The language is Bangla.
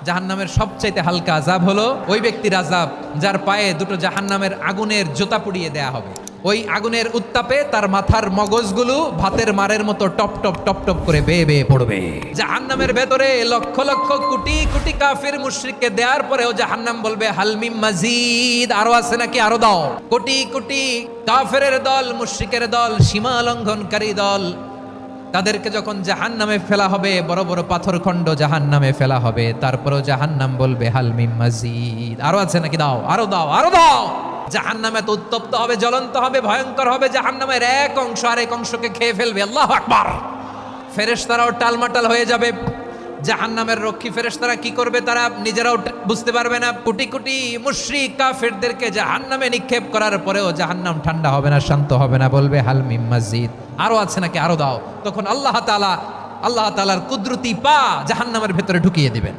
জাহান্নামের সবচাইতে হালকা আযাব হলো ওই ব্যক্তির আযাব যার পায়ে দুটো জাহান্নামের আগুনের জোতা পুড়িয়ে দেয়া হবে। ওই আগুনের উত্তাপে তার মাথার মগজগুলো ভাতের মারের মতো টপ টপ টপ টপ করে বেয়ে বেয়ে পড়বে। জাহান্নামের ভেতরে লক্ষ লক্ষ কোটি কোটি কাফির মুশরিককে দেওয়ার পরেও জাহান্নাম বলবে হাল মিন মাজিদ, আরো আছে নাকি, আরো দাও। কোটি কোটি কাফেরের দল, মুশরিকের দল, সীমা লঙ্ঘনকারী দল, তাদেরকে যখন জাহান্নামে ফেলা হবে, বড় বড় পাথরখণ্ড জাহান্নামে ফেলা হবে, তারপরেও জাহান্নাম বলবে হাল মিন মাজিদ, আরো আছে নাকি, দাও, আরো দাও, আরো দাও। জাহান্নামে তো উত্তপ্ত হবে, জ্বলন্ত হবে, ভয়ঙ্কর হবে। জাহান্নামের এক অংশ আরেক অংশকে খেয়ে ফেলবে। আল্লাহু আকবার। ফেরেশতারাও টালমাটাল হয়ে যাবে। জাহান্নামের রক্ষী ফেরেশতারা কি করবে তারা নিজেরাও বুঝতে পারবে না। কোটি কোটি মুশরিক কাফেরদেরকে জাহান্নামে নিক্ষেপ করার পরেও জাহান্নাম ঠান্ডা হবে না, শান্ত হবে না, বলবে হাল মিন মাজিদ, আরো আছে নাকি, আরো দাও। তখন আল্লাহ তাআলার কুদরতি পা জাহান্নামের ভেতরে ঢুকিয়ে দিবেন।